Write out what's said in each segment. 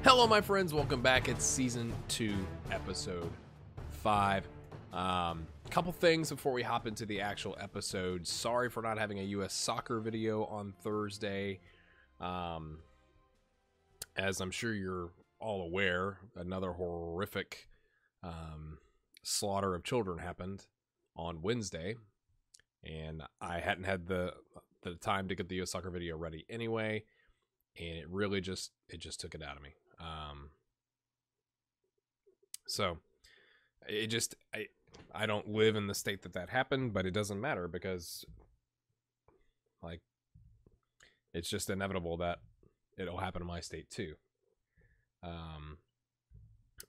Hello, my friends. Welcome back. It's Season 2, Episode 5. Couple things before we hop into the actual episode. Sorry for not having a U.S. soccer video on Thursday. As I'm sure you're all aware, another horrific slaughter of children happened on Wednesday. And I hadn't had the time to get the U.S. soccer video ready anyway. And it really just took it out of me. So I don't live in the state that happened, but it doesn't matter because like it's just inevitable that it'll happen in my state too. And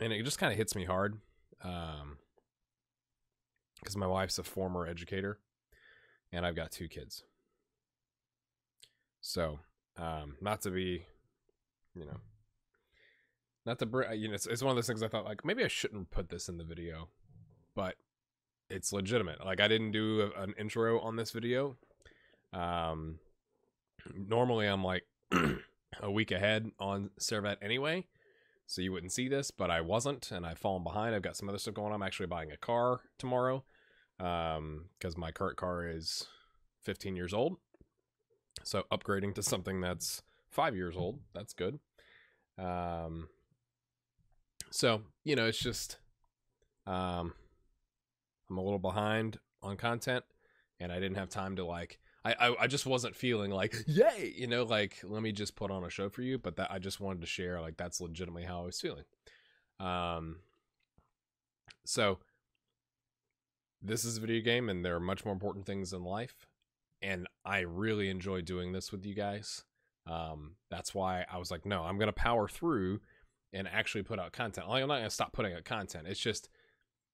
it just kind of hits me hard because my wife's a former educator and I've got 2 kids. So not to be, not to bring, it's one of those things I thought, like, maybe I shouldn't put this in the video, but it's legitimate. Like, I didn't do an intro on this video. Normally I'm like a week ahead on Servette anyway, so you wouldn't see this, but I wasn't, and I've fallen behind. I've got some other stuff going on. I'm actually buying a car tomorrow, because my current car is 15 years old. So upgrading to something that's 5 years old, that's good. So, it's just, I'm a little behind on content and I didn't have time to I just wasn't feeling like, yay, like, let me just put on a show for you. But that I just wanted to share, like, that's legitimately how I was feeling. So this is a video game and there are much more important things in life. And I really enjoy doing this with you guys. That's why I was like, no, I'm going to power through and actually put out content. Like, I'm not going to stop putting out content. It's just,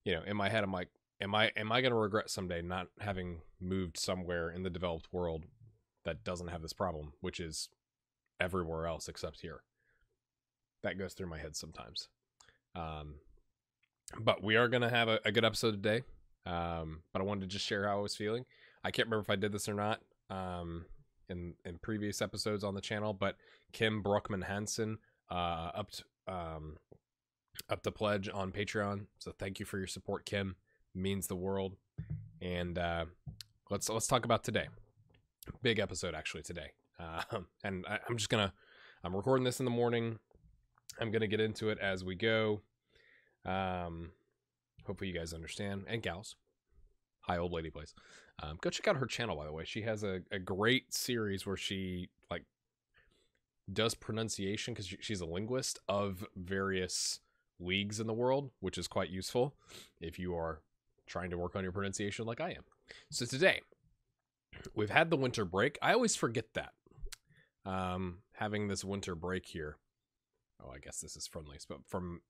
in my head, I'm like, am I going to regret someday not having moved somewhere in the developed world that doesn't have this problem, which is everywhere else except here? That goes through my head sometimes. But we are going to have a good episode today. But I wanted to just share how I was feeling. I can't remember if I did this or not in previous episodes on the channel, but Kim Brockman Hansen up to pledge on Patreon. So thank you for your support, Kim. It means the world. And let's talk about today. Big episode actually today. And I'm recording this in the morning. I'm gonna get into it as we go. Hopefully you guys understand, and gals. Hi, old lady place. Go check out her channel, by the way. She has a great series where she does pronunciation, because she's a linguist, of various leagues in the world, which is quite useful if you are trying to work on your pronunciation like I am. So today, we've had the winter break. I always forget that. Having this winter break here. Oh, I guess this is friendlies, but from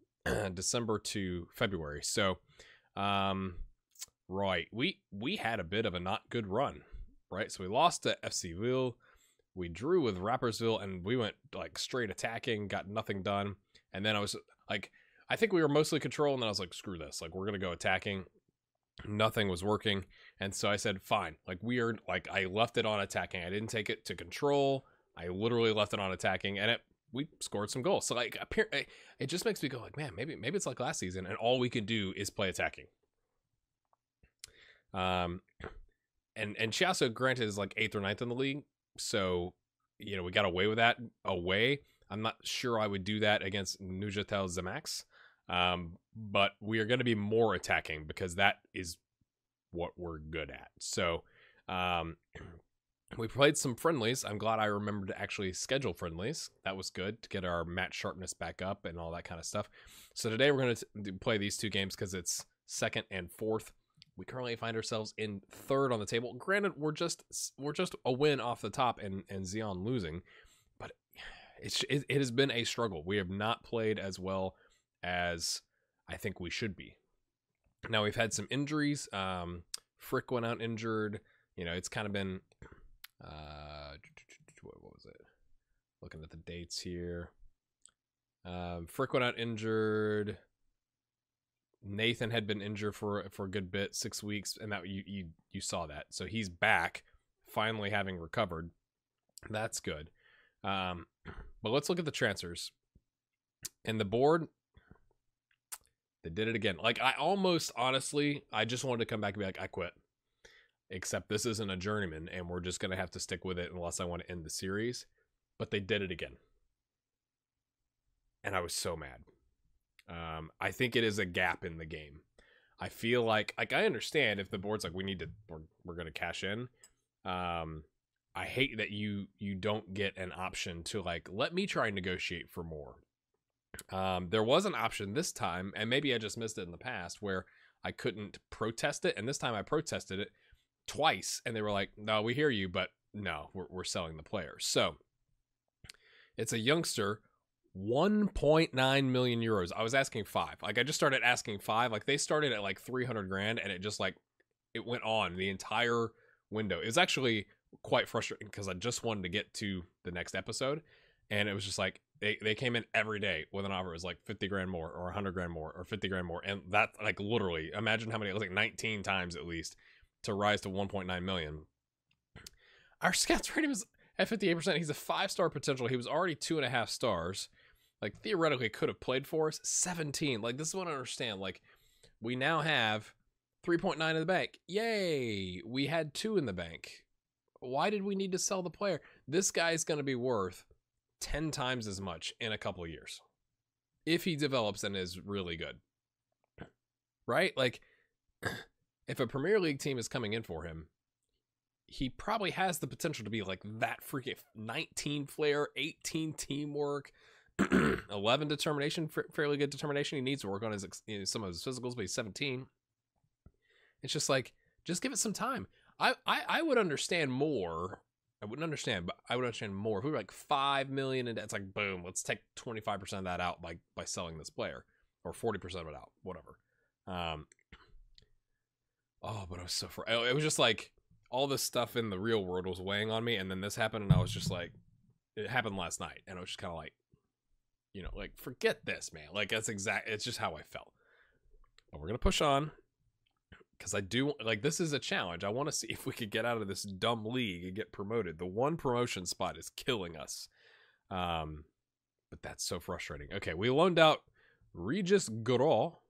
December to February. So, right, we had a bit of a not good run, right? So we lost to FC Sion, we drew with Rapperswil, and we went straight attacking, got nothing done. And then I was like, I think we were mostly control, and then I was like, screw this, we're gonna go attacking. Nothing was working, and so I said, fine. I left it on attacking. I didn't take it to control. I literally left it on attacking, and we scored some goals. So it just makes me go man, maybe it's like last season, and all we can do is play attacking. And Chiasso, granted, is 8th or 9th in the league, so we got away with that away. I'm not sure I would do that against Neuchâtel Xamax, but we are going to be more attacking because that is what we're good at. So we played some friendlies. I'm glad I remembered to actually schedule friendlies. That was good to get our match sharpness back up and all that kind of stuff. So today we're going to play these 2 games because it's 2nd and 4th. We currently find ourselves in 3rd on the table. Granted, we're just a win off the top and Sion losing, but it has been a struggle. We have not played as well as I think we should be. Now we've had some injuries. Frick went out injured. It's kind of been what was it? Looking at the dates here. Frick went out injured. Nathan had been injured for a good bit, 6 weeks, and that you saw that. So he's back, finally having recovered. That's good. But let's look at the transfers. And the board, they did it again. Like, I almost, honestly, I just wanted to come back and be like, I quit. Except this isn't a journeyman, and we're just going to have to stick with it unless I want to end the series. But they did it again. And I was so mad. I think it is a gap in the game. I feel like I understand if the board's like, we're going to cash in. I hate that you don't get an option to like, let me try and negotiate for more. There was an option this time, and maybe I just missed it in the past, where I couldn't protest it. And this time I protested it twice, and they were like, no, we hear you, but no, we're selling the player. So it's a youngster, 1.9 million euros. I was asking 5. Like, I just started asking 5. Like, they started at like 300 grand, and it just like, it went on the entire window. It was actually quite frustrating because I just wanted to get to the next episode, and it was just like, they came in every day with an offer. It was like 50 grand more or 100 grand more or 50 grand more. And that, like, literally, imagine how many, it was like 19 times at least to rise to 1.9 million. Our scouts rating was at 58%. He's a 5-star potential. He was already 2.5 stars. Like, theoretically could have played for us. 17. Like, this is what I understand. Like, we now have 3.9 in the bank. Yay. We had 2 in the bank. Why did we need to sell the player? This guy's going to be worth 10 times as much in a couple of years if he develops and is really good, right? Like, if a Premier League team is coming in for him, he probably has the potential to be like that freaking 19 flair, 18 teamwork, 11 determination, fairly good determination. He needs to work on his some of his physicals, but he's 17. It's just like, just give it some time. I would understand more. I wouldn't understand, but I would understand more if we were like 5 million, and it's like, boom, let's take 25% of that out by selling this player, or 40% of it out, whatever. But I was so it was just like all this stuff in the real world was weighing on me, and then this happened, and I was just like, it happened last night, and I was just kind of like, like, forget this, man. Like, it's just how I felt. But we're gonna push on. Because I do, like, this is a challenge. I want to see if we could get out of this dumb league and get promoted. The one promotion spot is killing us. But that's so frustrating. Okay, we loaned out Regis Goro.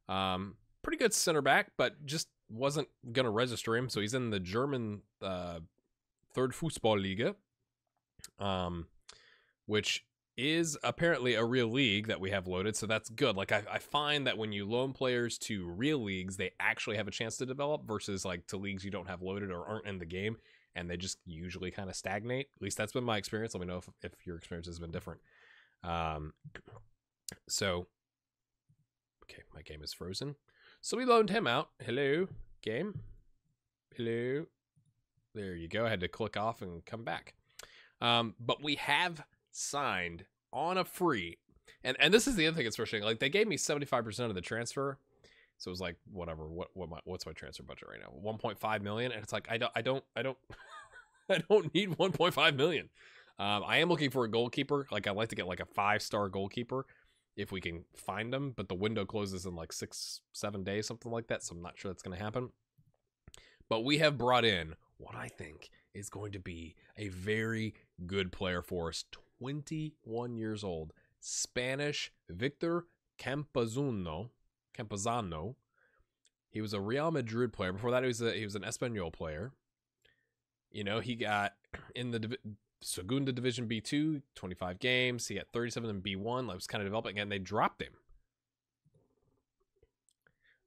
Pretty good center back, but just wasn't going to register him. So he's in the German third Fußballliga, which is apparently a real league that we have loaded, so that's good. Like, I find that when you loan players to real leagues, they actually have a chance to develop versus like to leagues you don't have loaded or aren't in the game, and they just usually kind of stagnate. At least that's been my experience. Let me know if your experience has been different. So, okay, my game is frozen. So we loaned him out. Hello, game. Hello. There you go. I had to click off and come back. But we have signed on a free, and this is the other thing that's frustrating. Like, they gave me 75% of the transfer, so it was like, whatever, what's my transfer budget right now? 1.5 million, and it's like, I don't I don't need 1.5 million. I am looking for a goalkeeper. Like, I'd like to get like a 5-star goalkeeper if we can find them, but the window closes in like 6-7 days, something like that, so I'm not sure that's going to happen. But we have brought in what I think is going to be a very good player for us. 21 years old, Spanish Victor Campazano. He was a Real Madrid player. Before that, he was an Espanyol player. He got in the Segunda Division B2, 25 games. He got 37 in B1. That was kind of developing, and they dropped him.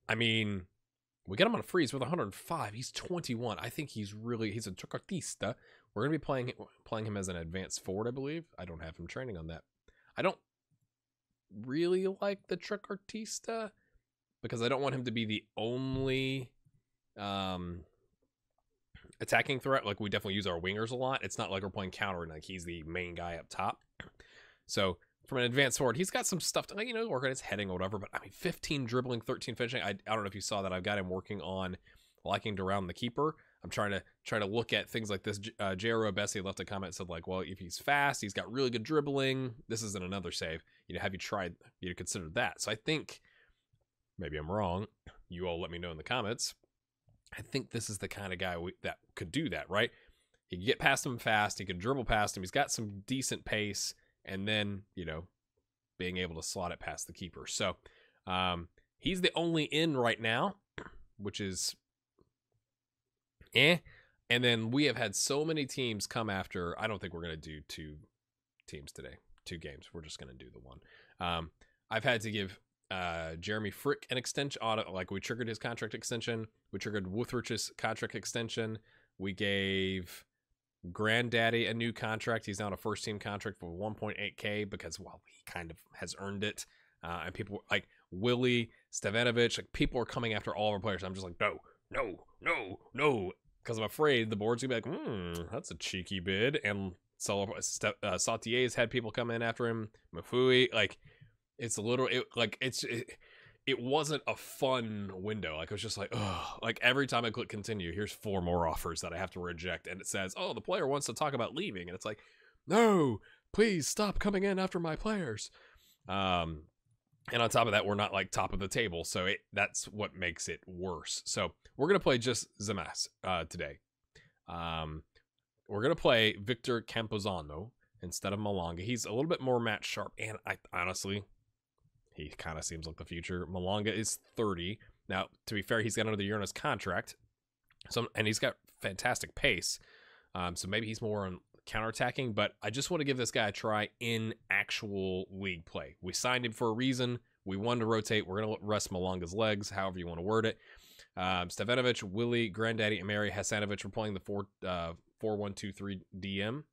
I mean, we got him on a freeze with 105. He's 21. I think he's a Trequartista. We're going to be playing him as an advanced forward, I believe. I don't have him training on that. I don't really like the Trequartista because I don't want him to be the only attacking threat. Like, we definitely use our wingers a lot. It's not like we're playing counter and like he's the main guy up top. So from an advanced forward, he's got some stuff to, work on his heading or whatever. But I mean, 15 dribbling, 13 finishing. I don't know if you saw that. I've got him working on liking to round the keeper. I'm trying to look at things like this. J.R. Bessie left a comment, said like, well, if he's fast, he's got really good dribbling. This isn't another save. Have you tried? Considered that? So I think, maybe I'm wrong. You all let me know in the comments. I think this is the kind of guy that could do that, right? He can get past him fast. He can dribble past him. He's got some decent pace, and then being able to slot it past the keeper. So he's the only in right now, which is And then we have had so many teams come after. I don't think we're going to do 2 teams today, 2 games. We're just going to do the one. I've had to give Jeremy Frick an extension on it. Like, we triggered his contract extension. We triggered Wuthrich's contract extension. We gave Granddaddy a new contract. He's now on a first team contract for 1.8K because, well, he kind of has earned it. And people like Willie, Stevanovic, like, people are coming after all of our players. I'm just like, no. Because I'm afraid the board's going to be like, that's a cheeky bid. And Sautier's had people come in after him. Mafui, like, it's a little, it wasn't a fun window. Like, it was just like, ugh. Like, every time I click continue, here's 4 more offers that I have to reject. And it says, oh, the player wants to talk about leaving. And it's like, no, please stop coming in after my players. And on top of that, we're not like top of the table. So that's what makes it worse. So we're going to play just Xamax today. We're going to play Victor Camposano instead of Malanga. He's a little bit more match sharp. And honestly, he kind of seems like the future. Malanga is 30. Now, to be fair, he's got another year on his contract. And he's got fantastic pace. So maybe he's more on counterattacking, but I just want to give this guy a try in actual league play. We signed him for a reason. We wanted to rotate. We're going to rest Malanga's legs, however you want to word it. Stevanovic, Willie, Granddaddy, and Mary Hasanovic. We're playing the 4-1-2-3 DM.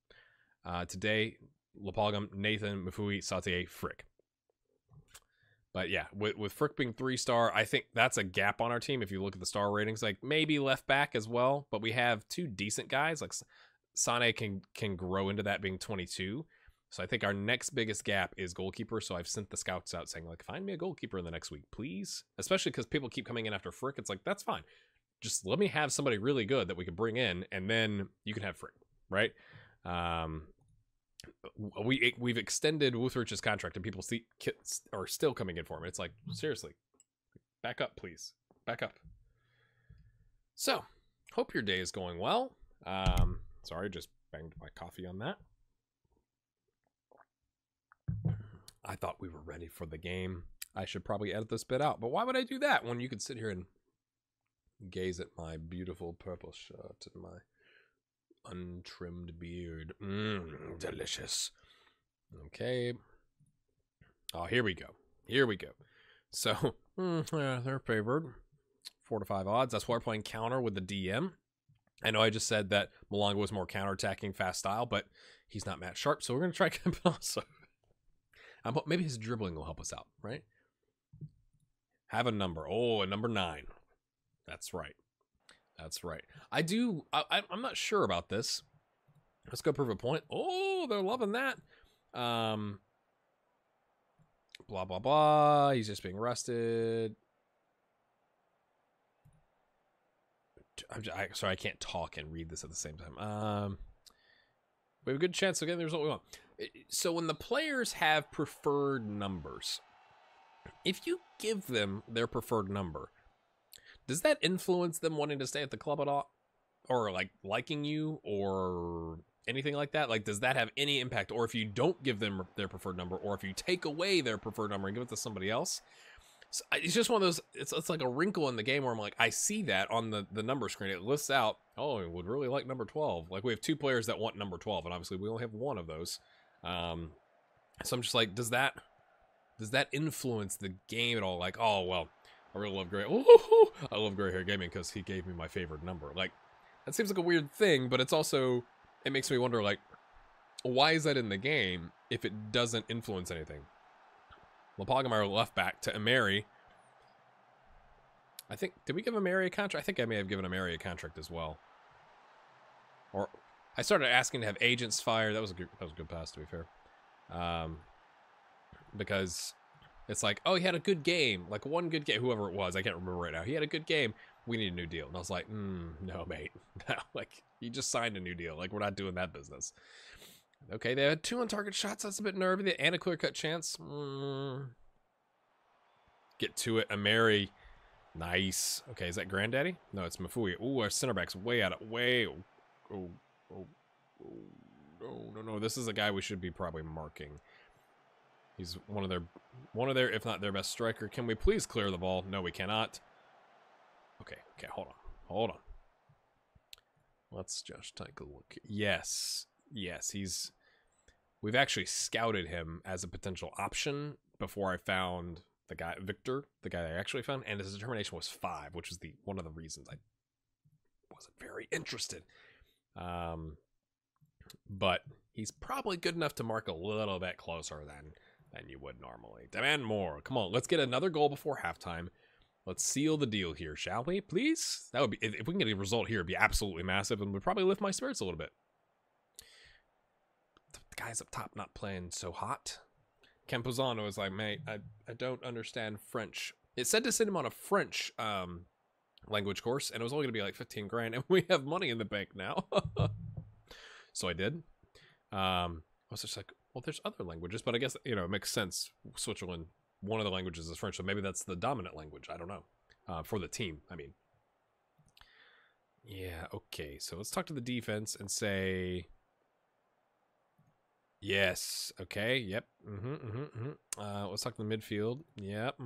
Today, Lapalgam, Nathan, Mafui, Sautier, Frick. But yeah, with Frick being 3-star, I think that's a gap on our team. If you look at the star ratings, like maybe left back as well, but we have 2 decent guys. Like Sane can grow into that being 22. So I think our next biggest gap is goalkeeper. So I've sent the scouts out saying, like, find me a goalkeeper in the next week, please. Especially because people keep coming in after Frick. It's like, that's fine. Just let me have somebody really good that we could bring in, and then you can have Frick, right? We've extended Wuthrich's contract, and people are still coming in for him. It's like, seriously, back up, please. Back up. So, hope your day is going well. Sorry, just banged my coffee on that. I thought we were ready for the game. I should probably edit this bit out, but why would I do that when you could sit here and gaze at my beautiful purple shirt and my untrimmed beard? Delicious. Okay. Oh, here we go. Here we go. So, they're favored. 4 to 5 odds. That's why we're playing counter with the DM. I know I just said that Malanga was more counterattacking, fast style, but he's not match sharp, so we're going to try Camposo. Maybe his dribbling will help us out, right? Have a number. Oh, a number 9. That's right. That's right. I'm not sure about this. Let's go prove a point. Oh, they're loving that. Blah, blah, blah. He's just being rested. Sorry, I can't talk and read this at the same time. We have a good chance of getting the result we want. So when the players have preferred numbers, if you give them their preferred number, does that influence them wanting to stay at the club at all? Or like liking you or anything like that? Like, does that have any impact? Or if you don't give them their preferred number, or if you take away their preferred number and give it to somebody else? So it's just one of those, it's like a wrinkle in the game where I'm like, I see that on the number screen. It lists out, oh, I would really like number 12. Like, we have 2 players that want number 12, and obviously we only have 1 of those. So I'm just like, does that influence the game at all? Like, oh, well, I really love Gray. Oh, I love Gray Hair Gaming because he gave me my favorite number. Like, that seems like a weird thing, but it's also, it makes me wonder, like, why is that in the game if it doesn't influence anything? Lapalgamar left back to Emery. I think, did we give Emery a contract? I think I may have given Emery a contract as well. Or I started asking to have agents fired. That was a good pass, to be fair. Because it's like, oh, he had a good game. Like, one good game, whoever it was, I can't remember right now. He had a good game. We need a new deal. And I was like, no, mate. No, like, you just signed a new deal. Like, we're not doing that business. Okay, they had 2 on-target shots. That's a bit nervy. And a clear-cut chance. Get to it. Emery. Nice. Okay, is that Granddaddy? No, it's Mafui. Ooh, our center back's way out of... Way... Oh. No. This is a guy we should be probably marking. He's one of their, if not their best striker. Can we please clear the ball? No, we cannot. Okay, hold on. Let's just take a look. Yes, we've actually scouted him as a potential option before I found the guy, Victor, the guy I actually found, and his determination was 5, which is one of the reasons I wasn't very interested. But he's probably good enough to mark a little bit closer than you would normally. Demand more. Come on, let's get another goal before halftime. Let's seal the deal here, shall we, please? That would be, if we can get a result here, it'd be absolutely massive and would probably lift my spirits a little bit. The guys up top not playing so hot. Campuzano was like, mate, I don't understand French. It said to send him on a French language course, and it was only going to be like 15 grand, and we have money in the bank now. So I did. I was just like, well, there's other languages, but I guess, you know, it makes sense. Switzerland, one of the languages is French, so maybe that's the dominant language. I don't know. For the team, I mean. Yeah, okay. So let's talk to the defense and say... Yes. Okay. Yep. Let's talk to the midfield. Yep.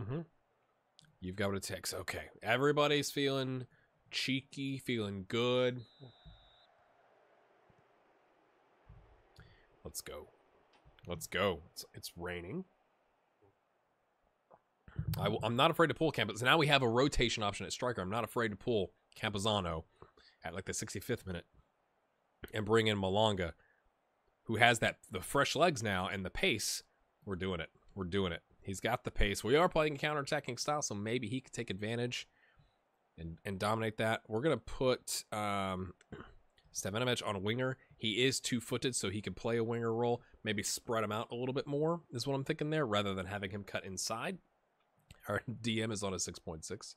You've got what it takes. Okay. Everybody's feeling cheeky, feeling good. Let's go. Let's go. It's raining. I'm not afraid to pull Campuzano. So now we have a rotation option at striker. I'm not afraid to pull Campuzano at like the 65th minute and bring in Malonga, who has the fresh legs now and the pace. We're doing it. We're doing it. He's got the pace. We are playing counter-attacking style, so maybe he could take advantage and dominate that. We're going to put Stevanovic on a winger. He is two-footed, so he could play a winger role. Maybe spread him out a little bit more is what I'm thinking there, rather than having him cut inside. Our DM is on a 6.6.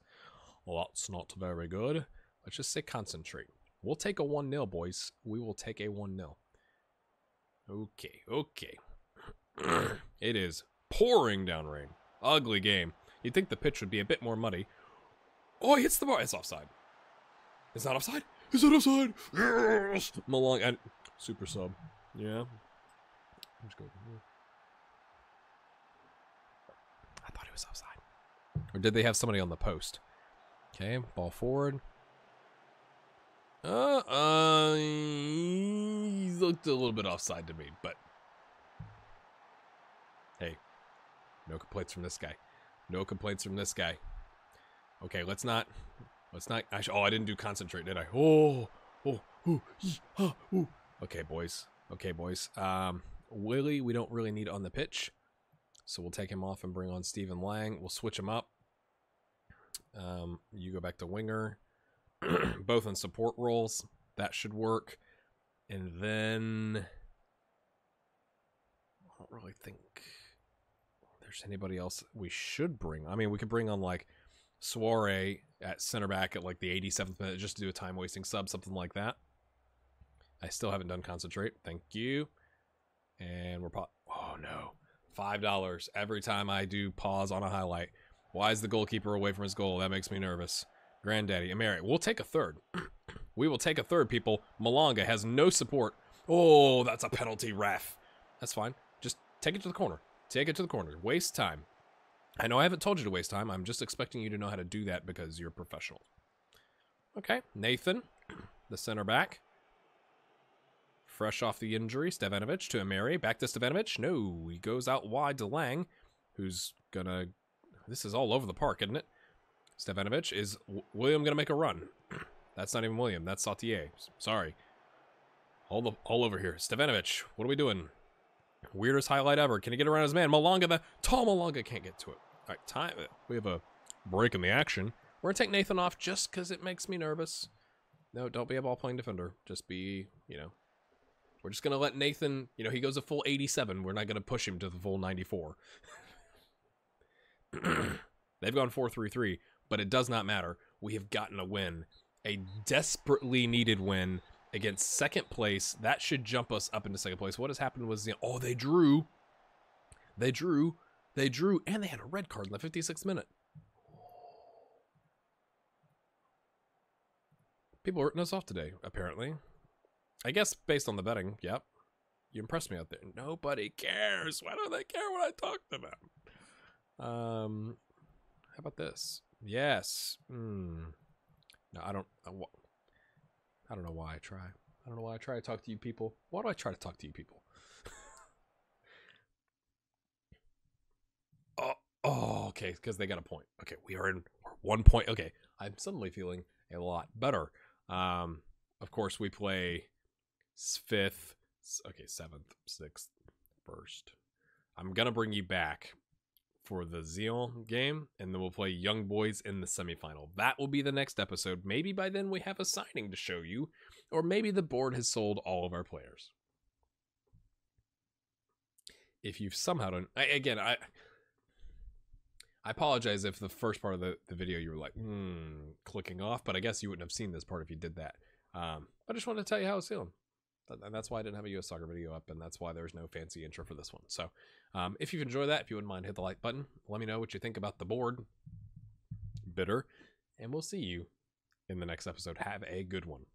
Well, that's not very good. Let's just say concentrate. We'll take a 1-0, boys. We will take a 1-0. Okay. It is pouring down rain. Ugly game. You'd think the pitch would be a bit more muddy. Oh, he hits the bar. It's offside. It's not offside. Is it offside? Yes! Malong and super sub. Yeah. Let's go. I thought it was offside. Or did they have somebody on the post? Okay, ball forward. He looked a little bit offside to me, but hey, no complaints from this guy. No complaints from this guy. Okay, let's not. Oh, I didn't do concentrate, did I? Okay, boys. Willie, we don't really need on the pitch, so we'll take him off and bring on Stephen Lang. We'll switch him up. You go back to winger. Both in support roles. That should work. And then I don't really think there's anybody else we should bring. I mean, we could bring on like Soare at center back at like the 87th minute just to do a time wasting sub, something like that. I still haven't done concentrate. Thank you. And we're oh no. $5 every time I do pause on a highlight. Why is the goalkeeper away from his goal? That makes me nervous. Granddaddy, Ameri, we'll take a third. We will take a third, people. Malonga has no support. Oh, that's a penalty, ref. That's fine. Just take it to the corner. Take it to the corner. Waste time. I know I haven't told you to waste time. I'm just expecting you to know how to do that because you're a professional. Okay, Nathan, the center back. Fresh off the injury, Stevanovic to Ameri. Back to Stevanovic. No, he goes out wide to Lang, who's gonna... This is all over the park, isn't it? Stevanovic, is William gonna make a run? That's not even William, that's Sautier. Sorry. All over here. Stevanovic, what are we doing? Weirdest highlight ever. Can he get around his man? Malonga, the tall Malonga can't get to it. All right, time. We have a break in the action. We're gonna take Nathan off just because it makes me nervous. No, don't be a ball-playing defender. Just be, you know. We're just gonna let Nathan, you know, he goes a full 87. We're not gonna push him to the full 94. They've gone 4-3-3, but it does not matter. We have gotten a win. A desperately needed win against second place. That should jump us up into second place. What has happened was, oh, they drew. They drew, and they had a red card in the 56th minute. People are written us off today, apparently. I guess based on the betting, yep. You impressed me out there. Nobody cares. Why don't they care what I talk to them? How about this? Yes. No, I don't know why I try. I don't know why I try to talk to you people. Why do I try to talk to you people? Oh, okay, because they got a point. Okay, we're 1 point. Okay, I'm suddenly feeling a lot better. Of course, we play 5th, okay, 7th, 6th, 1st. I'm going to bring you back for the Sion game, and then we'll play Young Boys in the semifinal. That will be the next episode. Maybe by then we have a signing to show you, or maybe the board has sold all of our players. If you've somehow done... Again, I apologize if the first part of the video you were like, clicking off, but I guess you wouldn't have seen this part if you did that. I just wanted to tell you how I was feeling. And that's why I didn't have a US Soccer video up, and that's why there's no fancy intro for this one. So if you've enjoyed that, if you wouldn't mind, hit the like button. Let me know what you think about the board. Bitter. And we'll see you in the next episode. Have a good one.